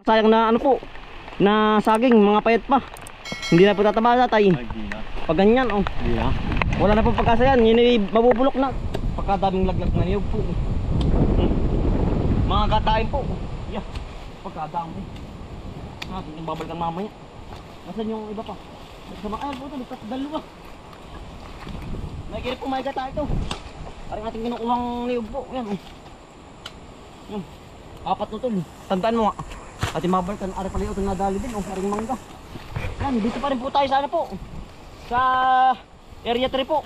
Sayang na ano po, na saging, mga payat pa. Hindi na po tataba tatay. Hindi na. Pag ganyan, oh. Hindi na. Wala na pong pagkasa yan, yun ay mabubulok na. Pagkadaming laglag na niyog po. Mga katain po. Yeah, pagkadami. Natin babalikan mamaya. Nasaan yung iba pa? Sa mga ayun po ito, lipat dalawa. May kiri po may kata ito. Aring ating kinukuhang niyog po. Yan, oh. Yan. Apat na tol. Tandaan mo nga. Ating babalikan, aring pala ito nadali din, oh. Aring mangga. Yan, dito pa rin po tayo sa ano po. Sa area 3 po.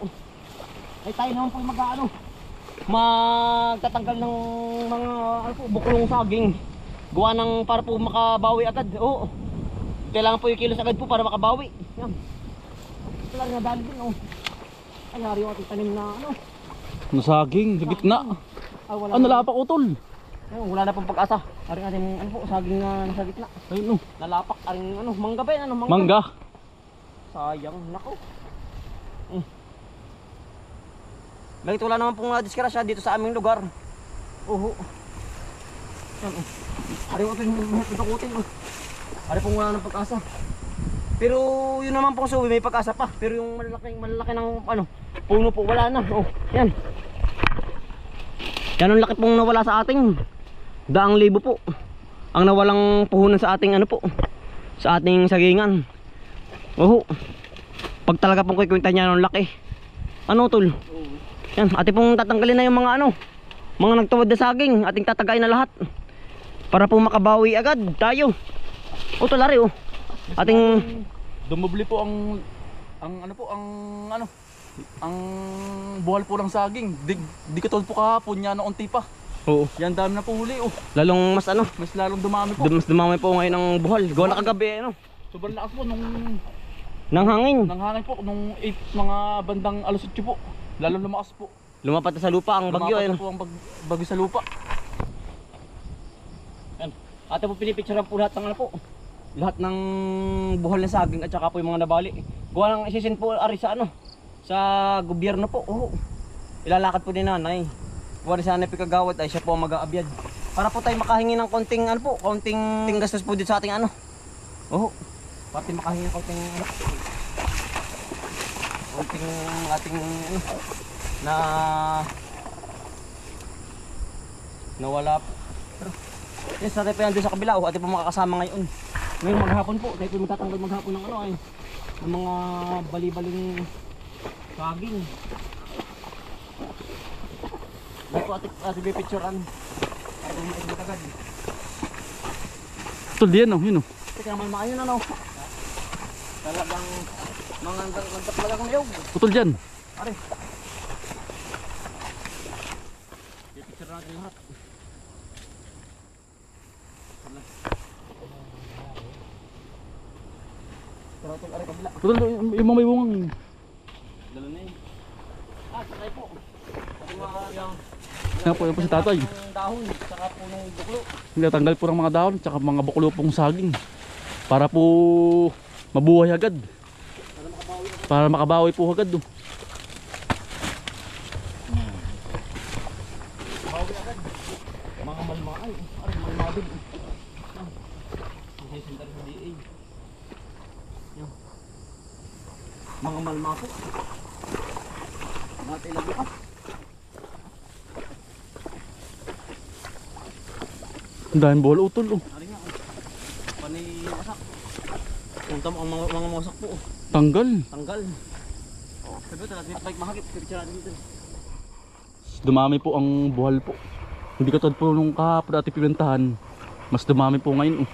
Ay tayo naman po mag-ano, magtatanggal ng mga ano po, buklong saging. Gawa ng para po makabawi agad. Oo. Kailangan po yung kilos agad po para makabawi. Yan. Wala rin nadali din, oh. Ay, nari yung ating tanim na ano. Nasaging, sa gitna. Ay, wala Ano, nalapak utol. Ayun, wala na pong pag-asa. Aring ating ano po, saging na nasa gitna. Ayun, oh. Nalapak, aring ano, mangga ba yan? Ano, mangga? Mangga. Sayang, nako. Bakit wala naman pong diskrasya dito sa aming lugar? Oho. Yan, oh. Ari ko ito takutin, oh. Ari pong wala ng pag-asa. Pero yun naman pong suwi, may pag-asa pa. Pero yung malalaki ng ano, puno po wala na. Oh, yan. Yan ang laki pong nawala sa ating 100,000 po. Ang nawalang puhunan sa ating ano po, sa ating sagingan. Oho. Pag talaga pong kikwenta niya ng laki. Ano tol? Yan, ating pong tatanggalin na yung mga ano, mga nagtuwad na saging, ating tatagayin na lahat. Para po makabawi agad tayo. O tolari, oh. Ating dumubli po ang ano po, ang buhal po ng saging. Di katulad po kahapon, yan na unti pa. oo. Yan dami na po huli, oh. Lalong mas ano, Mas lalong dumami po. mas dumamay po ngayon ng buhal. Gawa na kagabi ano, Sobrang lakas po nung ng hangin. hangin po nung 8 mga bandang alas 8 po. Lalong lumakas po. Lumapat na sa lupa ang bagyo Lumapat ayun. na po ang bagyo sa lupa. Yan. Ate po pinipicturean po lahat ng ano po. Lahat ng buhal na saging at saka po yung mga nabali. Gawa ng isisin po ari sa ano, sa gobyerno po. Oo. Ilalakad po din nanay. Gawa rin sana pikagawad ay siya po ang mag-aabyad. Para po tayo makahingi ng konting ano po, konting gastos po dito sa ating ano. Oo. Para tayo makahingi ng konting ano, konting ating ano, na nawala po. Pero yes, natin pa yan doon sa kabila. Oh, atin po makakasama ngayon. Ngayon maghapon po, tayo po magtatanggal maghapon ng ano ay, ng mga bali-baling saging. Dahil po ating pipicturean para po maigit agad. Tol, yan, oh, yun, oh. Kaya naman maayon ano. Talagang mga talagang niyog. Putol dyan. Are. Pipicture natin lahat. Pero ito are kabila. Putol, yung mga may bungang. Dala na yun. Sakay po. Pati mga yung Yan po, yan po si tatay. dahon, saka po ng buklo. Natanggal po ng mga dahon, tsaka mga buklo pong saging. Para po mabuhay agad. Para makabawi po agad, oh. Bawi agad. Mga malmaan. Are malmadid. Hindi sendal sa DA. Yan. Mga malma po. Natin lagi pa. Ang daming buhal utol, oh. Ari nga. Panay wasak. Punta mo ang mga wasak po. Tanggal. Tanggal. Sabi talaga dito bike mahagip. Picture natin dito. Dumami po ang buhal po. Hindi katulad po nung kahapon ating pinuntahan. Mas dumami po ngayon, oh.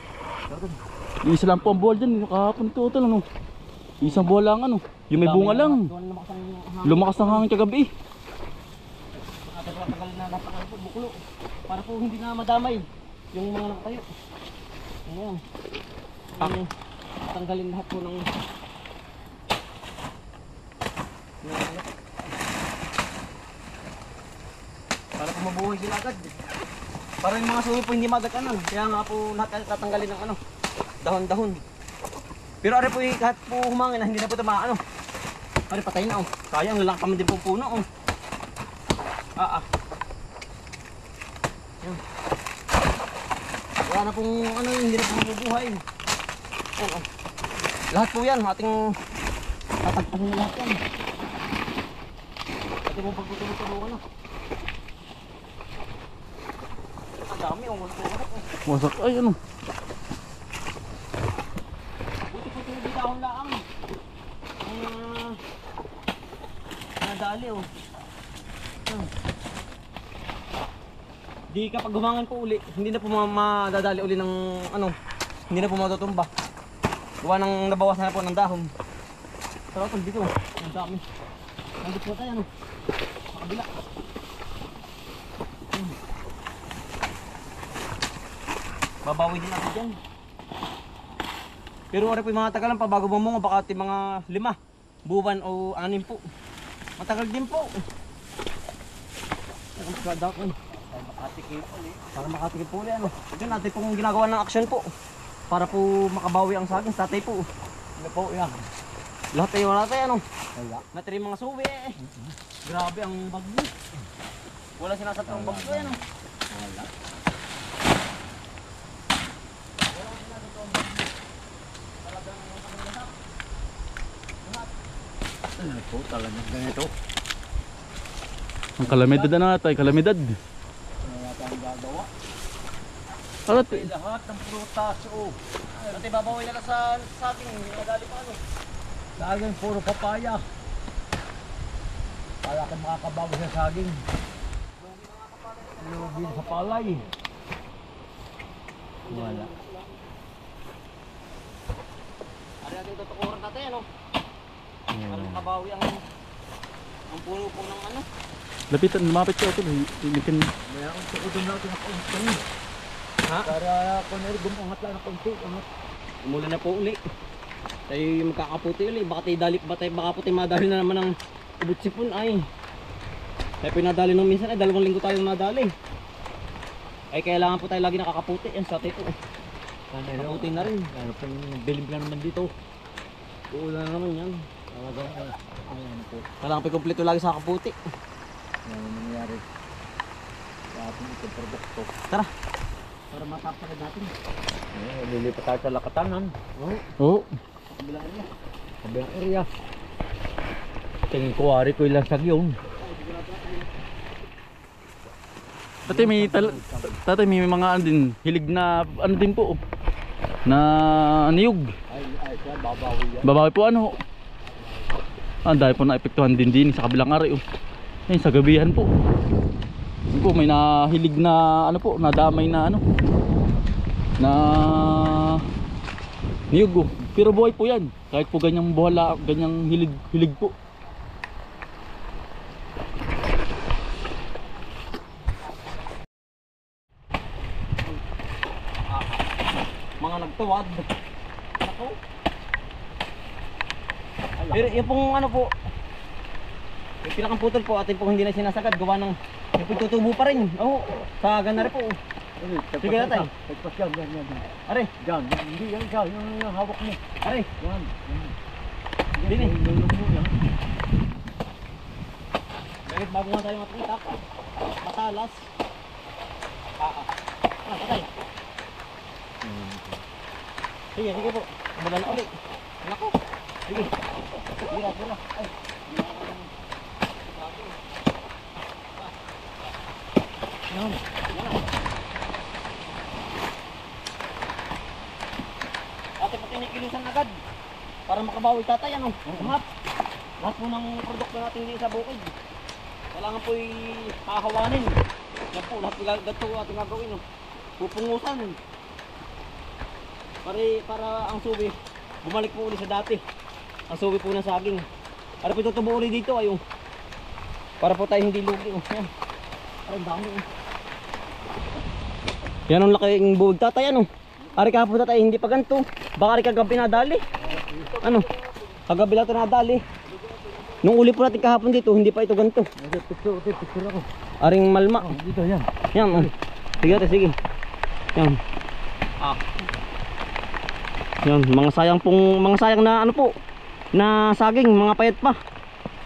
Isa lang po ang buhal dyan. Kahapon ito, utol, ano. Isang buhal lang, ano. Yung may bunga lang. Lumakas ang hangin kagabi. Ate po tagal na napakal po buklo. Para po hindi na madamay yung mga nakatayo. Ayan. Tanggalin lahat po ng para po mabuhay sila agad. Para yung mga suwi po hindi madaganan. Kaya nga po lahat tatanggalin ng ano, dahon-dahon. Pero ari po kahit po humangin na hindi na po tamaan, ano. Ari patay na, oh. Sayang lalaki din po puno, oh. Yan. Wala na pong ano, hindi na pong mabubuhay. Oh. Lahat po yan, ating tatagpasin na lahat yan. Ating pong pagtutulong-tulungan na. Ang dami, wasak. Wasak. Ay, ano? Buti po tinubig ahon laang. Nadali oh. Di kapag gumangan po uli, hindi na po madadali uli ng ano, hindi na po matutumba. Gawa ng nabawasan na po ng dahon. Pero ito dito, ang dami. Nandito po tayo ano, sa kabila. Babawi din natin dyan. Pero wala po yung mga tagalan pa bago bumunga, baka ating mga 5 buwan o 6 po. Matagal din po. Ang pagkada ko. Para makatikip po ulit ano. Ito natin pong ginagawa ng action po. Para po makabawi ang saging sa tatay po. Ano po yan? Lahat tayo wala tayo ano. Natiri mga suwi eh. Grabe ang bagyo. Wala sinasatang bagyo yan ano. Wala. Ano po talagang ganito? Ang kalamidad na natay, kalamidad. Wala tayong gagawa. Alat, Lahat ng prutas oh. Dati babawi na sa saging, hindi madali pa ano. Laging puro papaya. Para ka makakabawi sa saging. Lugi sa palay. Wala. Ano natin tutukuran natin ano. Para makabawi ang puno po ng ano. lapitan, lumapit ko ito. Ilikin. May akong tukudin natin ang konti. Ha? Para kung gumangat lang ng konti. Umulan na po uli. Tayo magkakaputi uli. Baka po tayo madali na naman ng ubot sipon ay. Tayo pinadali nung minsan ay 2 linggo tayong nadali. Ay kailangan po tayo lagi nakakaputi. Yan sa atin po. Nakaputi na rin. Ano pong bilim lang naman dito. Uulan na naman yan. Talagang ano po. Kailangan pa kumpleto lagi sa kaputi. Ano nangyari sa ating itong produkto. Tara. Para matapagad natin. Lilipat tayo sa Lakatanan. Oo. Kabilang area. Kabilang area. Tingin ko ari ko ilang sagyon. Tatay tatay may mga ano din, hilig na ano din po. Na niyog. Ay siya babawi yan. Babawi po ano. Dahil po naepektuhan din sa kabilang ari. Ayun, sa gabihan po. Yun po, may nahilig na ano po, nadamay na ano. Na niyog. Pero buhay po yan. Kahit po ganyang buhala, ganyang hilig po. Mga nagtuwad. Ako. Pero yung pong ano po, yung pinakang putol po atin pong hindi na sinasagad, gawa ng tutubo pa rin. Oo, sa ganari po. Sige na tayo. Tagpas yan, yan. Are, Diyan, hindi yan siya, yung hawak mo. are. Yan. Dini. Yung mo yan. Bakit bago nga tayo matitak? Matalas. Patay. Sige po. Umulan na ulit. Nako. Sige. Tira. Ay. Yan. Ate pati nikilusan agad. Para makabawi tatay ano. Map. Lahat po ng produkto natin dito sa bukid. Kailangan po hahawanin. Yan po, lahat ganito ating gagawin. No? Pupungusan. Para ang subi, bumalik po ulit sa dati. Ang subi po ng saging. Para po tutubo ulit dito. Ayun. Para po tayo hindi lugi. Oh. Yan. Parang dami. Oh. Yan ang laking buwag tatay. Ano? Ari ka po tatay, hindi pa ganito. Baka ari kagabi nadali. Ano? Kagabi lang ito nadali. Nung uli po natin kahapon dito, hindi pa ito ganito. Picture ako. Aring malma. Dito yan. Yan. Oh. Sige ate, sige. Yan. Yan, mga sayang na ano po, na saging, mga payat pa.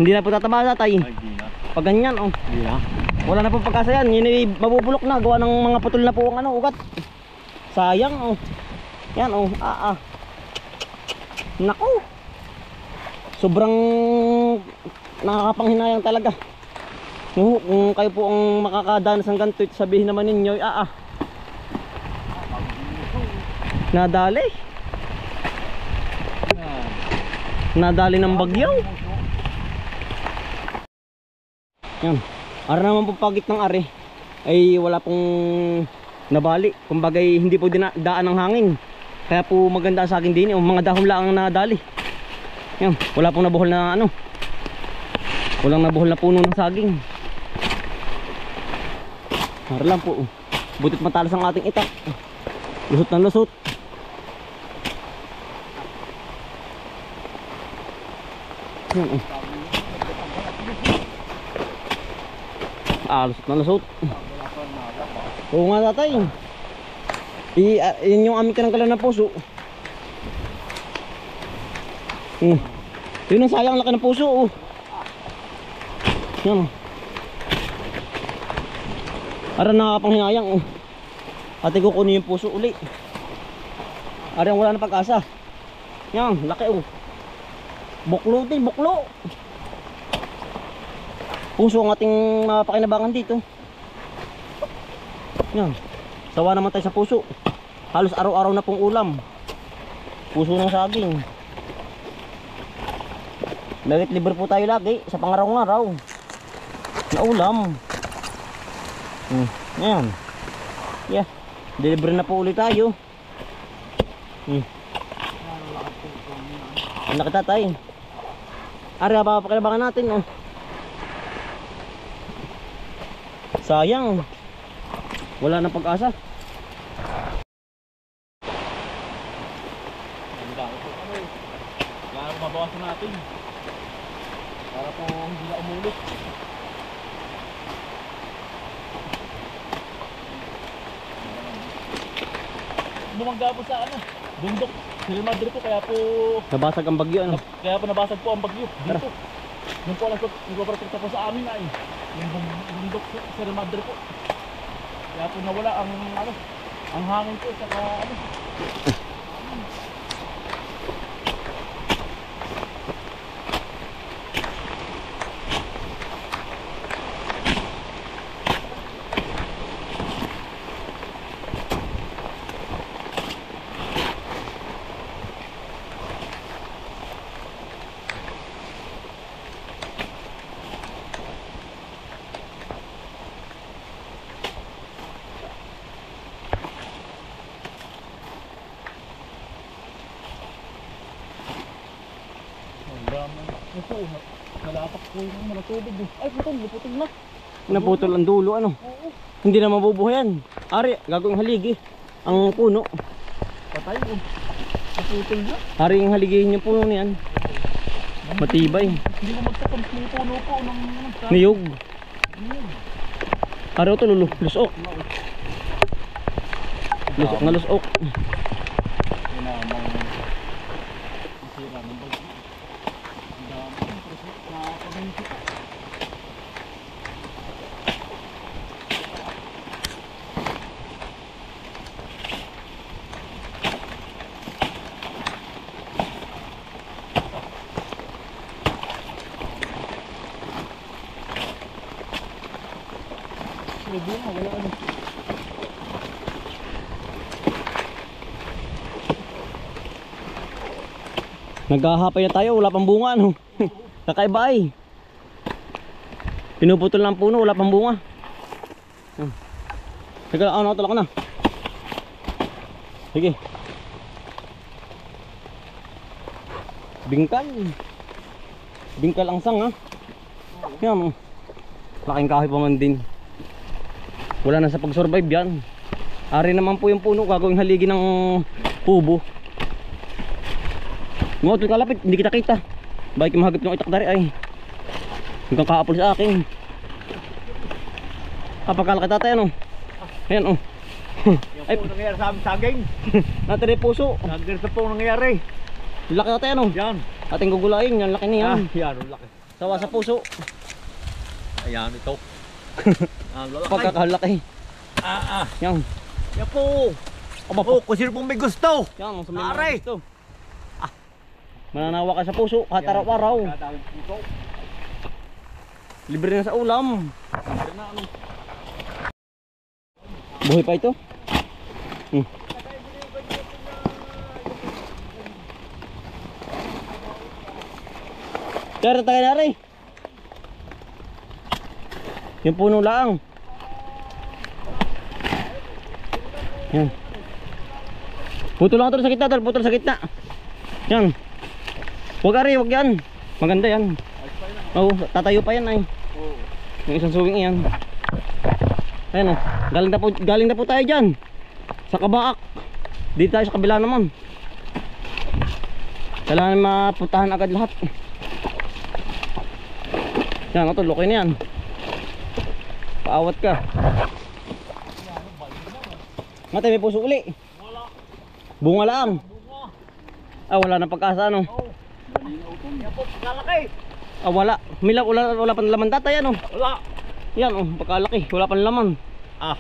Hindi na po tataba tatay. Ay, di na. Pag ganyan, oh. Di na. Wala na po pagkasa yan. Yun ay mabubulok na, gawa ng mga putol na po ang ano, ugat. Sayang oh. Yan oh. Naku. Sobrang nakakapanghinayang talaga. No, kung kayo po ang makakadanas ng ganito, sabihin naman ninyo, nadali. Nadali ng bagyo. Yan. Ara naman po pagit ng are ay wala pong nabali. Kumbagay hindi po daan ng hangin. Kaya po maganda sa akin din, mga dahon lang ang nadali. Yan, wala pong nabuhol na ano. Walang nabuhol na puno ng saging. Para lang po. Butit matalas ang ating itak. Lusot na lusot. Yan, lusot na lusot. Oo nga tatay. Yun yung aming kananggalan na puso. Yun ang sayang laki ng puso. Yan. Ara nakakapanghinayang. Ate kukunin yung puso uli. Ara yung wala na pag-asa. Yan, laki Buklo din, buklo. Puso ang ating mapakinabangan dito. Yan. Sawa naman tayo sa puso. Halos araw-araw na pong ulam. Puso ng saging. Bagit libre po tayo lagi sa pangaraw-araw na ulam. Yan. Yeah. Deliver na po ulit tayo. Anak tatay. Ari pa pakinabangan natin Sayang. Wala nang pag-asa. Kaya mabawasan natin. Para po hindi na umulit. Bumangga po sa bundok. Sila Madre po, kaya po Nabasag ang bagyo kaya po nabasag po ang bagyo dito. Yung po nagpaprotekta po sa amin ay yung bundok po, Sila Madre po. Kaya po nawala ang hangin po saka nalapak po yung malatubig. Ay, putol na. Naputol ang dulo Hindi na mabubuhayan. Ari, gagawing haligi ang puno. Patay po. Naputol na. Ari yung haligihin yung puno niyan. Matibay. Hindi mo magtatang puno po ng Niyog. Ari ito lusok. Lusok na lusok. Naghahapay na tayo, wala pang bunga Kakaiba ay. Pinuputol ng puno, wala pang bunga. Teka, natulak ko na. Sige. Bingkal. Bingkal ang sang Yan laking kahoy pa man din. Wala na sa pag-survive yan. Ari naman po yung puno, gagawing haligi ng pubo. Ngotol kalapit, hindi kita kita. Bakit mahagip ng itak dari ay. Hanggang kaapol sa akin. Kapagkalaki tatay Ayan Ay, po nangyayari sa aming saging. Natin yung puso. Ganito po nangyayari. Laki tatay Yan. Ating gugulain, yan laki niyan. Yan, ang laki. Sawa sa puso. Ayan, ito. Ang lalaki. Pagkakalaki. Yan. Yan. Yan po. Aba po, kung sino pong may gusto. Yan, sa may Aray! mga gusto. Mananawa ka sa puso, kahit araw-araw. Libre na sa ulam. Libre na ano. Buhay pa ito? Kaya tayo na rin. Yung puno lang. Yan. Putol lang ito sa gitna, tol. Putol sa gitna. Yan. Huwag ari, huwag yan. Maganda yan. Oo, tatayo pa yan ay. Yung isang suwing yan. Ayan o. Galing na po tayo dyan. Sa Kabaak. Dito tayo sa kabila naman. Kailangan mapuntahan agad lahat. Yan o tol, okay na yan. Paawat ka. Matay, may puso uli. Bunga lang. Ah, wala na pagkasa ano. Ah, wala. Wala pang laman data yan oh. Wala. Yan oh, pagkalaki. Wala pang laman. Ah,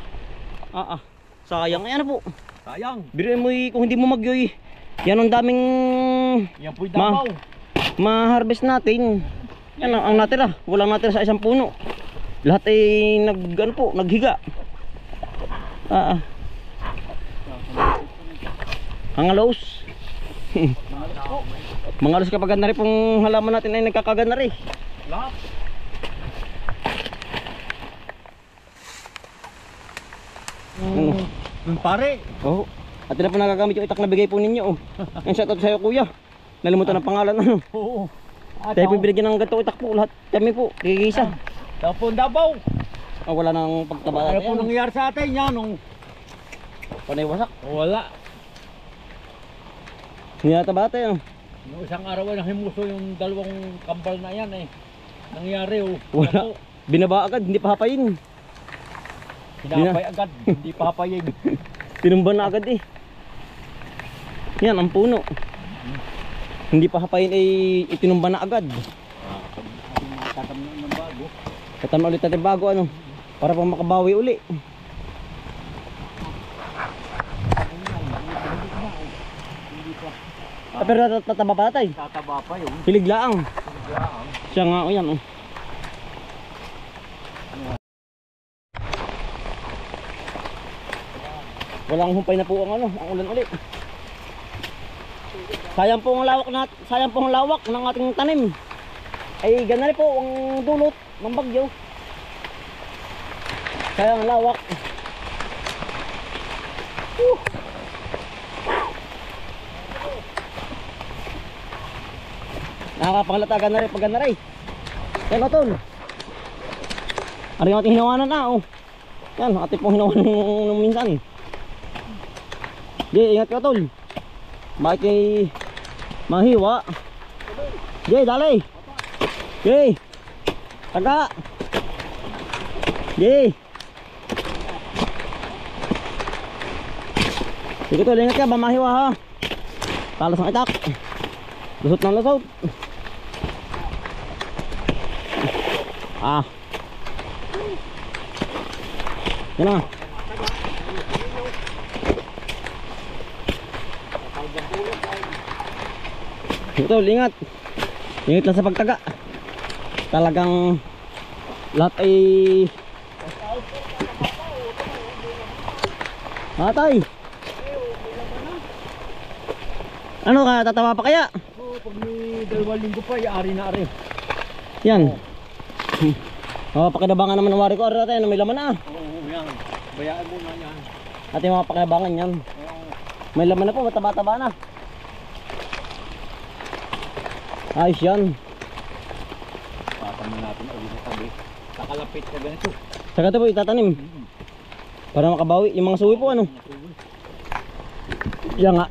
Sayang. Ayan na po. sayang. Biruin mo kung hindi mo magyoy. Yan ang daming Yan po'y Davao. ma-harvest natin. Yan ang natira. Walang natira sa isang puno. Lahat ay naghiga. Hangalos. Mangalos kapag ganda rin pong halaman natin ay nagkakaganda rin. Lahat. Pare. Oh. At na po nagagamit yung itak na bigay po ninyo oh. Yan shoutout sa'yo kuya. Nalimutan ang pangalan ano. Oo. Tayo po binigyan ng ganitong itak po lahat. Kami po, kikisa. Daw po Davao. Wala nang pagtaba Ano natin. po nangyari sa atin yan nung Panay wasak. wala. Hindi nataba tayo. Yung isang araw ay nahimuso yung dalawang kambal na yan eh. Nangyari oh. Wala. Binaba agad, hindi pa hapayin. Hinapay agad, hindi pa hapayig. Tinumba na agad eh. Yan ang puno. Hindi pa hapayin ay itinumba na agad. Tatamnan ng bago. Tatanong ulit natin bago ano. Para pang makabawi uli. Pero tataba pa tayo. Tataba pa yun. Hilig laang. Siya nga o yan oh. Walang humpay na po ang ano, ang ulan ulit. Sayang po ang lawak ng ating tanim. Ay gana rin po ang dulot ng bagyo. Sayang ang lawak. Nakakapangalata gana rin pag gana rin. Yan o tol. Ano yung ating hinawanan na oh. Yan, ating pong hinawanan nung minsan. Jay, ingat ka tol. Bakit kay mahiwa? Jay, dali. Jay. Taga. Jay. Sige tol, ingat ka, mahiwa ha. Talas ang itak. Lusot ng lusot. Yan na. Ito, ingat. Ingat lang sa pagtaga. Talagang lahat ay atay. Ano ka, tatawa pa kaya? Oo, pag may 2 linggo pa, ari na ari. Yan. Oh, pakinabangan naman ng wari ko. Ari natin, may laman na. Oo, yan. Bayaan mo na yan. At yung mga pakinabangan yan. May laman na po, mataba-taba na. Ayos yan. Tataman natin ulit sa tabi. Takalapit ka ganito. Saka ito po itatanim. Para makabawi. Yung mga suwi po ano. Yan nga.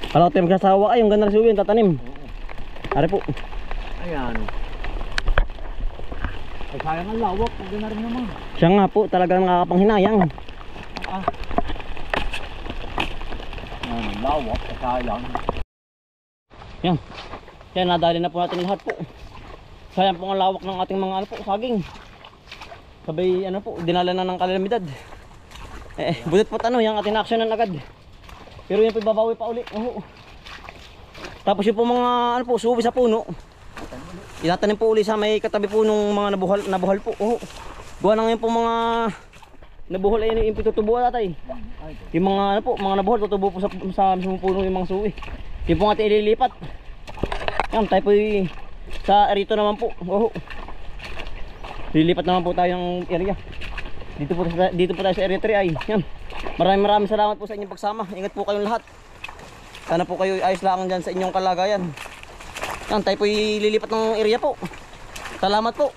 Kala ko tayo magsasawa ay yung ganda na suwi yung tatanim. Ari po. Ayan. Ay sayang ang lawak. Huwag na rin naman. Siya nga po talagang nakakapanghinayang. Ayan, lawak. Sayang. Yan. Kaya nadali na po natin lahat po. Sayang po ang lawak ng ating mga ano po, saging. Sabay ano po, dinala na ng kalamidad. Bulit po ano, yung ating aksyonan agad. Pero yan po ibabawi pa uli. Oo. Tapos yung po mga ano po, suwi sa puno. Itatanim po uli sa may katabi po nung mga nabuhal po. Oo. Gawa na ngayon po mga nabuhol ay yung pitutubo tatay. Yung mga ano po, mga nabuhol tutubo po sa mismong puno yung mga suwi. Yung po ating ililipat. Yan, tayo po sa rito naman po. Oo. Lilipat naman po tayong area. Dito po tayo sa area 3 ay. Yan. Maraming salamat po sa inyong pagsama. Ingat po kayong lahat. Sana po kayo ayos lang dyan sa inyong kalagayan. Yan, tayo po lilipat ng area po. Salamat po.